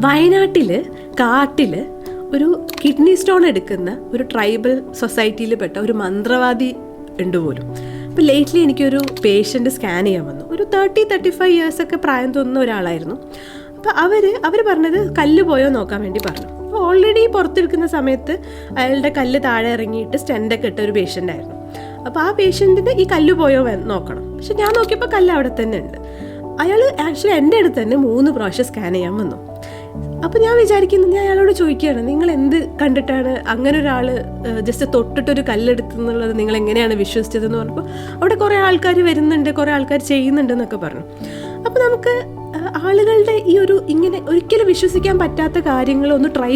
വയനാട്ടിൽ കാട്ടിൽ ഒരു കിഡ്നി സ്റ്റോൺ എടുക്കുന്ന ഒരു ട്രൈബൽ സൊസൈറ്റിയിൽപ്പെട്ട ഒരു മന്ത്രവാദി ഉണ്ട് പോലും. അപ്പോൾ ലേറ്റ്ലി എനിക്കൊരു പേഷ്യൻ്റ് സ്കാൻ ചെയ്യാൻ വന്നു. ഒരു 30-35 ഇയേഴ്സൊക്കെ പ്രായം തോന്നുന്ന ഒരാളായിരുന്നു. അപ്പോൾ അവർ പറഞ്ഞത് കല്ല് പോയോ നോക്കാൻ വേണ്ടി പറഞ്ഞു. അപ്പോൾ ഓൾറെഡി പുറത്തെടുക്കുന്ന സമയത്ത് അയാളുടെ കല്ല് താഴെ ഇറങ്ങിയിട്ട് സ്റ്റെൻഡൊക്കെ ഇട്ട ഒരു പേഷ്യൻ്റ് ആയിരുന്നു. അപ്പോൾ ആ പേഷ്യൻറ്റിന് ഈ കല്ല് പോയോ നോക്കണം. പക്ഷെ ഞാൻ നോക്കിയപ്പോൾ കല്ല് അവിടെ തന്നെ ഉണ്ട്. അയാൾ ആക്ച്വലി എൻ്റെ അടുത്ത് തന്നെ 3 പ്രാവശ്യം സ്കാൻ ചെയ്യാൻ വന്നു. അപ്പോൾ ഞാൻ വിചാരിക്കുന്നത്, ഞാൻ അയാളോട് ചോദിക്കുകയാണ്, നിങ്ങൾ എന്ത് കണ്ടിട്ടാണ് അങ്ങനെ ഒരാൾ ജസ്റ്റ് തൊട്ടിട്ടൊരു കല്ലെടുത്തെന്നുള്ളത് നിങ്ങൾ എങ്ങനെയാണ് വിശ്വസിച്ചതെന്ന് പറഞ്ഞപ്പോൾ അവിടെ കുറേ ആൾക്കാർ വരുന്നുണ്ട്, കുറേ ആൾക്കാർ ചെയ്യുന്നുണ്ടെന്നൊക്കെ പറഞ്ഞു. അപ്പോൾ നമുക്ക് ആളുകളുടെ ഈ ഒരു ഇങ്ങനെ ഒരിക്കലും വിശ്വസിക്കാൻ പറ്റാത്ത കാര്യങ്ങൾ ഒന്ന് ട്രൈ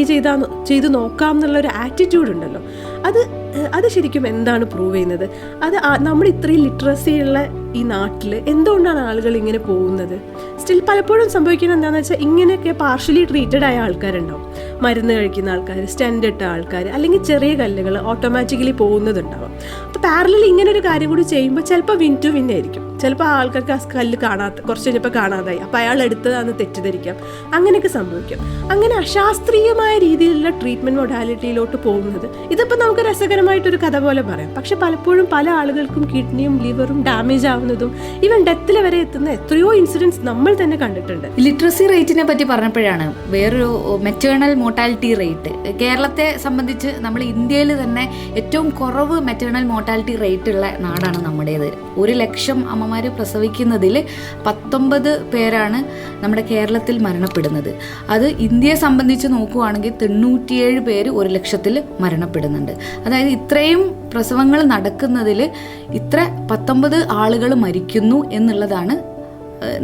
ചെയ്ത് നോക്കാം എന്നുള്ളൊരു ആറ്റിറ്റ്യൂഡ് ഉണ്ടല്ലോ, അത് ശരിക്കും എന്താണ് പ്രൂവ് ചെയ്യുന്നത്? അത് നമ്മുടെ ഇത്രയും ലിറ്ററസിയുള്ള ഈ നാട്ടിൽ എന്തുകൊണ്ടാണ് ആളുകൾ ഇങ്ങനെ പോകുന്നത്? സ്റ്റിൽ പലപ്പോഴും സംഭവിക്കുന്നത് എന്താണെന്ന് വെച്ചാൽ, ഇങ്ങനെയൊക്കെ പാർഷ്യലി ട്രീറ്റഡ് ആയ ആൾക്കാരുണ്ടാവും, മരുന്ന് കഴിക്കുന്ന ആൾക്കാർ, സ്റ്റെൻഡ് ഇട്ട ആൾക്കാർ, അല്ലെങ്കിൽ ചെറിയ കല്ലുകൾ ഓട്ടോമാറ്റിക്കലി പോകുന്നതുണ്ടാവും. അപ്പോൾ പാരലൽ ഇങ്ങനെ ഒരു കാര്യം കൂടി ചെയ്യുമ്പോൾ ചിലപ്പോൾ വിൻ ടു വിൻ ആയിരിക്കും. ചിലപ്പോൾ ആൾക്കാർക്ക് ആ കല്ല് കുറച്ച് കഴിഞ്ഞപ്പോൾ കാണാതായി, അപ്പോൾ അയാൾ എടുത്തതാണെന്ന് തെറ്റിദ്ധരിക്കാം, അങ്ങനെയൊക്കെ സംഭവിക്കും. അങ്ങനെ അശാസ്ത്രീയമായ രീതിയിലുള്ള ട്രീറ്റ്മെൻറ്റ് മൊഡാലിറ്റിയിലോട്ട് പോകുന്നത്, ഇതിപ്പോൾ നമുക്ക് രസകരമായിട്ടൊരു കഥ പോലെ പറയാം. പക്ഷെ പലപ്പോഴും പല ആളുകൾക്കും കിഡ്നിയും ലിവറും ഡാമേജ് ആവുന്നതും ഈവൻ ഡെത്തിൽ വരെ എത്തുന്ന എത്രയോ ഇൻസിഡൻസ് നമ്മൾ തന്നെ കണ്ടിട്ടുണ്ട്. ലിറ്ററസി റേറ്റിനെ പറ്റി പറഞ്ഞപ്പോഴാണ് വേറൊരു മെറ്റേണൽ മോർട്ടാലിറ്റി റേറ്റ്. കേരളത്തെ സംബന്ധിച്ച് നമ്മൾ ഇന്ത്യയിൽ തന്നെ ഏറ്റവും കുറവ് മെറ്റേണൽ മോർട്ടാലിറ്റി റേറ്റ് ഉള്ള നാടാണ് നമ്മുടേത്. 100,000 അമ്മമാർ പ്രസവിക്കുന്നതിൽ 19 പേരാണ് നമ്മുടെ കേരളത്തിൽ മരണപ്പെടുന്നത്. അത് ഇന്ത്യയെ സംബന്ധിച്ച് നോക്കുകയാണെങ്കിൽ 97 പേര് 100,000 മരണപ്പെടുന്നുണ്ട്. അതായത് ഇത്രയും പ്രസവങ്ങൾ നടക്കുന്നതിൽ ഇത്ര 19 ആളുകൾ മരിക്കുന്നു എന്നുള്ളതാണ്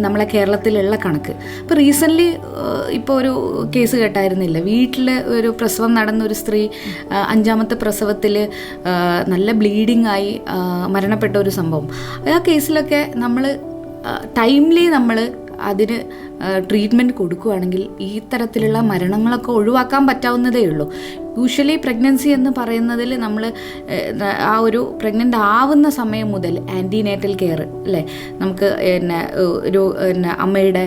നമ്മളെ കേരളത്തിലുള്ള കണക്ക്. ഇപ്പോൾ റീസെൻ്റ്ലി ഇപ്പോൾ ഒരു കേസ് കേട്ടായിരുന്നില്ല, വീട്ടിൽ ഒരു പ്രസവം നടന്നൊരു സ്ത്രീ 5ാമത്തെ പ്രസവത്തിൽ നല്ല ബ്ലീഡിങ് ആയി മരണപ്പെട്ട ഒരു സംഭവം. ആ കേസിലൊക്കെ നമ്മൾ ടൈംലി നമ്മൾ അതിന് ട്രീറ്റ്മെൻറ്റ് കൊടുക്കുകയാണെങ്കിൽ ഈ തരത്തിലുള്ള മരണങ്ങളൊക്കെ ഒഴിവാക്കാൻ പറ്റാവുന്നതേ ഉള്ളൂ. യൂഷ്വലി പ്രഗ്നൻസി എന്ന് പറയുന്നതിൽ നമ്മൾ ആ ഒരു പ്രഗ്നൻ്റ് ആവുന്ന സമയം മുതൽ ആൻറ്റിനേറ്റൽ കെയർ അല്ലേ, നമുക്ക് അമ്മയുടെ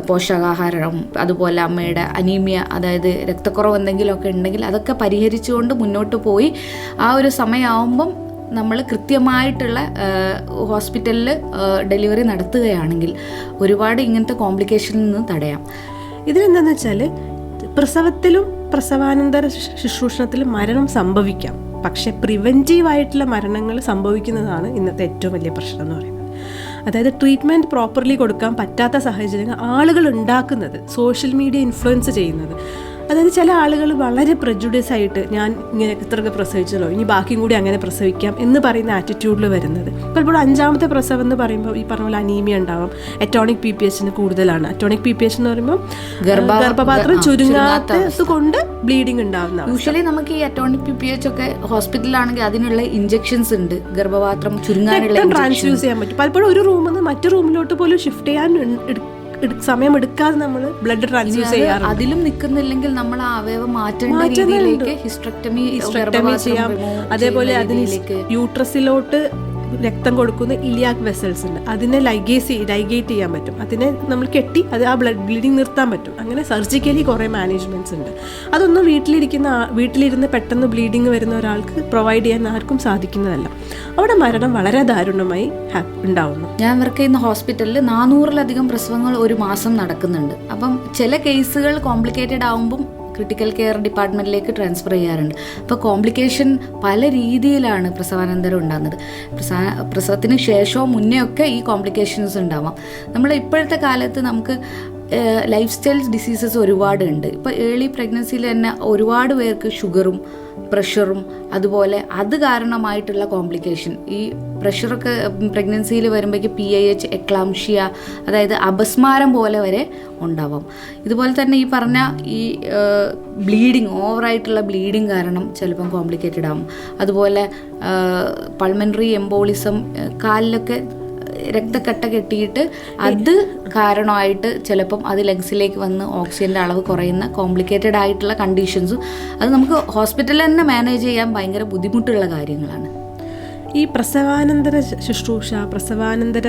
പോഷകാഹാരം, അതുപോലെ അമ്മയുടെ അനീമിയ, അതായത് രക്തക്കുറവ് എന്തെങ്കിലുമൊക്കെ ഉണ്ടെങ്കിൽ അതൊക്കെ പരിഹരിച്ചുകൊണ്ട് മുന്നോട്ട് പോയി ആ ഒരു സമയമാകുമ്പം നമ്മൾ കൃത്യമായിട്ടുള്ള ഹോസ്പിറ്റലിൽ ഡെലിവറി നടത്തുകയാണെങ്കിൽ ഒരുപാട് ഇങ്ങനത്തെ കോംപ്ലിക്കേഷനിൽ നിന്ന് തടയാം. ഇതിലെന്താണെന്ന് വെച്ചാൽ, പ്രസവത്തിലും പ്രസവാനന്തര ശുശ്രൂഷണത്തിലും മരണം സംഭവിക്കാം, പക്ഷെ പ്രിവെൻറ്റീവായിട്ടുള്ള മരണങ്ങൾ സംഭവിക്കുന്നതാണ് ഇന്നത്തെ ഏറ്റവും വലിയ പ്രശ്നം എന്ന് പറയുന്നത്. അതായത് ട്രീറ്റ്മെൻറ്റ് പ്രോപ്പർലി കൊടുക്കാൻ പറ്റാത്ത സാഹചര്യങ്ങൾ ആളുകൾ ഉണ്ടാക്കുന്നത്, സോഷ്യൽ മീഡിയ ഇൻഫ്ലുവൻസ് ചെയ്യുന്നത്. അതായത് ചില ആളുകൾ വളരെ പ്രജുഡിസ് ആയിട്ട്, ഞാൻ ഇങ്ങനെ ഇത്രയൊക്കെ പ്രസവിച്ചല്ലോ, ഇനി ബാക്കിയും കൂടി അങ്ങനെ പ്രസവിക്കാം എന്ന് പറയുന്ന ആറ്റിറ്റ്യൂഡിൽ വരുന്നത്. പലപ്പോഴും 5ാമത്തെ പ്രസവം എന്ന് പറയുമ്പോൾ ഈ പറഞ്ഞ പോലെ അനീമിയ ഉണ്ടാവാം, അറ്റോണിക് PPH കൂടുതലാണ്. അറ്റോണിക് PPH എന്ന് പറയുമ്പോൾ ഗർഭപാത്രം ചുരുങ്ങാത്തത് കൊണ്ട് ബ്ലീഡിങ് ഉണ്ടാവുന്ന. യൂഷ്വലി നമുക്ക് ഈ അറ്റോണിക് PPH ഒക്കെ ഹോസ്പിറ്റലിലാണെങ്കിൽ അതിനുള്ള ഇഞ്ചക്ഷൻസ് ഉണ്ട്, ഗർഭപാത്രം ചുരുങ്ങാനുള്ള ട്രാൻസ്ഫ്യൂസ് ചെയ്യാൻ പറ്റും. പലപ്പോഴും ഒരു റൂമിൽ നിന്ന് മറ്റു റൂമിലോട്ട് പോലും ഷിഫ്റ്റ് ചെയ്യാൻ സമയം എടുക്കാതെ നമ്മൾ ബ്ലഡ് ട്രാൻസ്ഫ്യൂസ് ചെയ്യാറുണ്ട്. അതിലും നിൽക്കുന്നില്ലെങ്കിൽ നമ്മൾ ആ അവയവം മാറ്റേണ്ട രീതിയിലേക്ക് ഹിസ്റ്ററക്ടമി ചെയ്യാം. അതേപോലെ അതിന് യൂട്രസിലോട്ട് രക്തം കൊടുക്കുന്ന ഇലിയാക് വെസൽസ് ഉണ്ട്, അതിനെ ലൈഗേറ്റ് ചെയ്യാൻ പറ്റും, അതിനെ നമ്മൾ കെട്ടി ആ ബ്ലഡ് ബ്ലീഡിങ് നിർത്താൻ പറ്റും. അങ്ങനെ സർജിക്കലി കുറേ മാനേജ്മെൻറ്റ്സ് ഉണ്ട്. അതൊന്നും വീട്ടിലിരുന്ന് പെട്ടെന്ന് ബ്ലീഡിങ് വരുന്ന ഒരാൾക്ക് പ്രൊവൈഡ് ചെയ്യാൻ ആർക്കും സാധിക്കുന്നതല്ല. അവിടെ മരണം വളരെ ദാരുണമായി ഉണ്ടാവുന്നു. ഞാൻ വർക്ക് ചെയ്യുന്ന ഹോസ്പിറ്റലിൽ 400-ലധികം പ്രസവങ്ങൾ ഒരു മാസം നടക്കുന്നുണ്ട്. അപ്പം ചില കേസുകൾ കോംപ്ലിക്കേറ്റഡ് ആവുമ്പം ക്രിട്ടിക്കൽ കെയർ ഡിപ്പാർട്ട്മെൻറ്റിലേക്ക് ട്രാൻസ്ഫർ ചെയ്യാറുണ്ട്. അപ്പോൾ കോംപ്ലിക്കേഷൻ പല രീതിയിലാണ് പ്രസവാനന്തരം ഉണ്ടാകുന്നത്. പ്രസവത്തിന് ശേഷവും മുന്നേ ഒക്കെ ഈ കോംപ്ലിക്കേഷൻസ് ഉണ്ടാവാം. നമ്മൾ ഇപ്പോഴത്തെ കാലത്ത് നമുക്ക് ലൈഫ് സ്റ്റൈൽ ഡിസീസസ് ഒരുപാടുണ്ട്. ഇപ്പോൾ ഏർലി പ്രഗ്നൻസിയിൽ തന്നെ ഒരുപാട് പേർക്ക് ഷുഗറും പ്രഷറും അതുപോലെ അത് കാരണമായിട്ടുള്ള കോംപ്ലിക്കേഷൻ, ഈ പ്രഷറൊക്കെ പ്രഗ്നൻസിയിൽ വരുമ്പോഴേക്ക് PIH, എക്ലാംഷ്യ, അതായത് അപസ്മാരം പോലെ വരെ ഉണ്ടാവാം. ഇതുപോലെ തന്നെ ഈ പറഞ്ഞ ഈ ബ്ലീഡിങ്, ഓവറായിട്ടുള്ള ബ്ലീഡിങ് കാരണം ചിലപ്പം കോംപ്ലിക്കേറ്റഡ് ആവും. അതുപോലെ പൾമണറി എംബോളിസം, കാലിലൊക്കെ രക്തക്കട്ട കെട്ടിയിട്ട് അത് കാരണമായിട്ട് ചിലപ്പം അത് ലങ്സിലേക്ക് വന്ന് ഓക്സിജൻ്റെ അളവ് കുറയുന്ന കോംപ്ലിക്കേറ്റഡ് ആയിട്ടുള്ള കണ്ടീഷൻസും അത് നമുക്ക് ഹോസ്പിറ്റലിൽ തന്നെ മാനേജ് ചെയ്യാൻ ഭയങ്കര ബുദ്ധിമുട്ടുള്ള കാര്യങ്ങളാണ്. ഈ പ്രസവാനന്തര ശുശ്രൂഷ, പ്രസവാനന്തര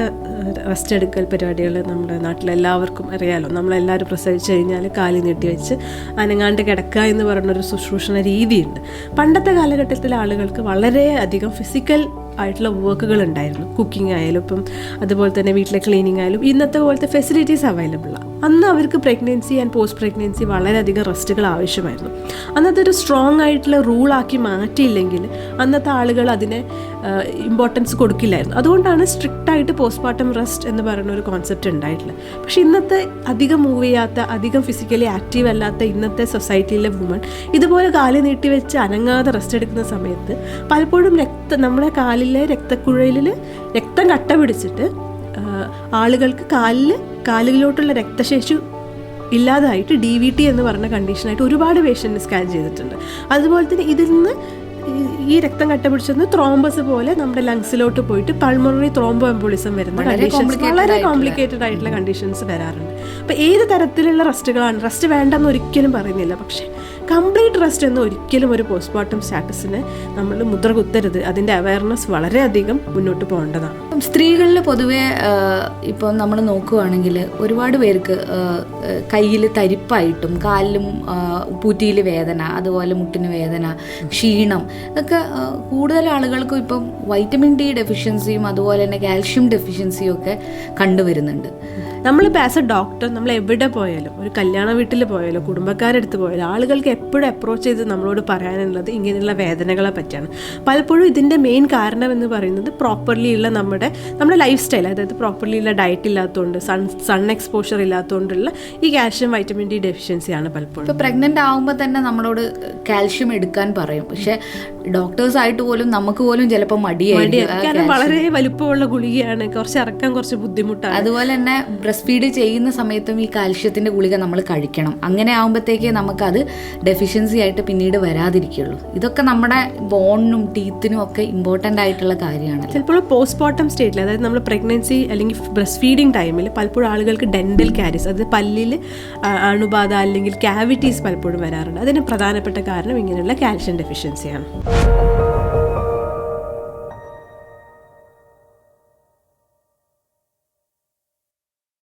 റെസ്റ്റ് എടുക്കൽ പരിപാടികൾ നമ്മുടെ നാട്ടിലെല്ലാവർക്കും അറിയാമല്ലോ. നമ്മളെല്ലാവരും പ്രസവിച്ച് കഴിഞ്ഞാൽ കാലി നീട്ടി വെച്ച് അനങ്ങാണ്ട് കിടക്കുക എന്ന് പറയുന്നൊരു ശുശ്രൂഷണ രീതിയുണ്ട്. പണ്ടത്തെ കാലഘട്ടത്തിലെ ആളുകൾക്ക് വളരെയധികം ഫിസിക്കൽ ആയിട്ടുള്ള വർക്കുകൾ ഉണ്ടായിരുന്നു. കുക്കിംഗ് ആയാലും ഇപ്പം അതുപോലെ തന്നെ വീട്ടിലെ ക്ലീനിങ് ആയാലും ഇന്നത്തെ പോലത്തെ ഫെസിലിറ്റീസ് അവൈലബിളാണ്. അന്ന് അവർക്ക് പ്രഗ്നൻസി ആൻഡ് പോസ്റ്റ് പ്രഗ്നൻസി വളരെയധികം റെസ്റ്റുകൾ ആവശ്യമായിരുന്നു. അന്നത്തെ ഒരു സ്ട്രോങ് ആയിട്ടുള്ള റൂളാക്കി മാറ്റിയില്ലെങ്കിൽ അന്നത്തെ ആളുകൾ അതിനെ ഇമ്പോർട്ടൻസ് കൊടുക്കില്ലായിരുന്നു. അതുകൊണ്ടാണ് സ്ട്രിക്റ്റായിട്ട് പോസ്റ്റ്മോർട്ടം റെസ്റ്റ് എന്ന് പറയുന്ന ഒരു കോൺസെപ്റ്റ് ഉണ്ടായിട്ടുള്ളത്. പക്ഷേ ഇന്നത്തെ അധികം മൂവ് ചെയ്യാത്ത, അധികം ഫിസിക്കലി ആക്റ്റീവ് അല്ലാത്ത ഇന്നത്തെ സൊസൈറ്റിയിലെ വുമൺ ഇതുപോലെ കാല് നീട്ടി വെച്ച് അനങ്ങാതെ റെസ്റ്റ് എടുക്കുന്ന സമയത്ത് പലപ്പോഴും നമ്മുടെ കാലിലെ രക്തക്കുഴലിൽ രക്തം കട്ട പിടിച്ചിട്ട് ആളുകൾക്ക് കാലിലോട്ടുള്ള രക്തശേഷി ഇല്ലാതായിട്ട് DVT എന്ന് പറഞ്ഞ കണ്ടീഷനായിട്ട് ഒരുപാട് പേഷ്യൻറ്റ് സ്കാൻ ചെയ്തിട്ടുണ്ട്. അതുപോലെ തന്നെ ഇതിൽ നിന്ന് ഈ രക്തം കട്ട പിടിച്ചെന്ന് ത്രോംബസ് പോലെ നമ്മുടെ ലങ്സിലോട്ട് പോയിട്ട് പൾമണറി ത്രോംബോ എംബോളിസം വരുന്ന കണ്ടീഷൻസ്, വളരെ കോംപ്ലിക്കേറ്റഡ് ആയിട്ടുള്ള കണ്ടീഷൻസ് വരാറുണ്ട്. അപ്പോൾ ഏത് തരത്തിലുള്ള റെസ്റ്റുകളാണ്, റെസ്റ്റ് വേണ്ടെന്ന് ഒരിക്കലും പറയുന്നില്ല, പക്ഷേ കംപ്ലീറ്റ് റെസ്റ്റ് എന്ന് ഒരിക്കലും ഒരു പോസ്റ്റ്മോർട്ടം സ്റ്റാറ്റസിന് നമ്മൾ മുദ്ര കുത്തരുത്. അതിൻ്റെ അവയർനെസ് വളരെയധികം മുന്നോട്ട് പോകേണ്ടതാണ്. സ്ത്രീകളിൽ പൊതുവെ ഇപ്പോൾ നമ്മൾ നോക്കുകയാണെങ്കിൽ ഒരുപാട് പേർക്ക് കയ്യിൽ തരിപ്പായിട്ടും കാലിലും പൂറ്റിയിൽ വേദന, അതുപോലെ മുട്ടിന് വേദന, ക്ഷീണം, ഇതൊക്കെ കൂടുതൽ ആളുകൾക്കും ഇപ്പം വൈറ്റമിൻ D ഡെഫിഷ്യൻസിയും അതുപോലെ തന്നെ കാൽഷ്യം ഡെഫിഷ്യൻസിയും ഒക്കെ കണ്ടുവരുന്നുണ്ട്. നമ്മളിപ്പോൾ ആസ് എ ഡോക്ടർ നമ്മൾ എവിടെ പോയാലും, ഒരു കല്യാണ വീട്ടിൽ പോയാലോ കുടുംബക്കാരെടുത്ത് പോയാലോ ആളുകൾക്ക് എപ്പോഴും അപ്രോച്ച് ചെയ്ത് നമ്മളോട് പറയാനുള്ളത് ഇങ്ങനെയുള്ള വേദനകളെ പറ്റിയാണ്. പലപ്പോഴും ഇതിൻ്റെ മെയിൻ കാരണം എന്ന് പറയുന്നത് പ്രോപ്പർലി ഉള്ള നമ്മുടെ ലൈഫ് സ്റ്റൈൽ, അതായത് പ്രോപ്പർലി ഉള്ള ഡയറ്റ് ഇല്ലാത്തതുകൊണ്ട്, സൺ എക്സ്പോഷർ ഇല്ലാത്തതുകൊണ്ടുള്ള ഈ കാൽഷ്യം വൈറ്റമിൻ D ഡെഫിഷ്യൻസിയാണ് പലപ്പോഴും. ഇപ്പോൾ പ്രഗ്നൻ്റ് ആകുമ്പോൾ തന്നെ നമ്മളോട് കാൽഷ്യം എടുക്കാൻ പറയും, പക്ഷേ ഡോക്ടേഴ്സ് ആയിട്ട് പോലും നമുക്ക് പോലും ചിലപ്പോൾ മടിയായിരിക്കും. കാരണം വളരെ വലുപ്പമുള്ള ഗുളികയാണ്, കുറച്ച് ഇറക്കാൻ കുറച്ച് ബുദ്ധിമുട്ടാണ്. അതുപോലെ തന്നെ ബ്രസ്റ്റ് ഫീഡ് ചെയ്യുന്ന സമയത്തും ഈ കാൽഷ്യത്തിൻ്റെ ഗുളിക നമ്മൾ കഴിക്കണം. അങ്ങനെ ആകുമ്പോഴത്തേക്കേ നമുക്കത് ഡെഫിഷ്യൻസി ആയിട്ട് പിന്നീട് വരാതിരിക്കുള്ളൂ. ഇതൊക്കെ നമ്മുടെ ബോണിനും ടീത്തിനും ഒക്കെ ഇമ്പോർട്ടൻ്റ് ആയിട്ടുള്ള കാര്യമാണ്. ചിലപ്പോൾ പോസ്റ്റ്മോർട്ടം സ്റ്റേറ്റിൽ, അതായത് നമ്മൾ പ്രഗ്നൻസി അല്ലെങ്കിൽ ബ്രസ്റ്റ് ഫീഡിങ് ടൈമിൽ പലപ്പോഴും ആളുകൾക്ക് ഡെൻ്റൽ കാരീസ്, അതായത് പല്ലിൽ അണുബാധ അല്ലെങ്കിൽ ക്യാവിറ്റീസ് പലപ്പോഴും വരാറുണ്ട്. അതിന് പ്രധാനപ്പെട്ട കാരണം ഇങ്ങനെയുള്ള കാൽഷ്യം ഡെഫിഷ്യൻസിയാണ്.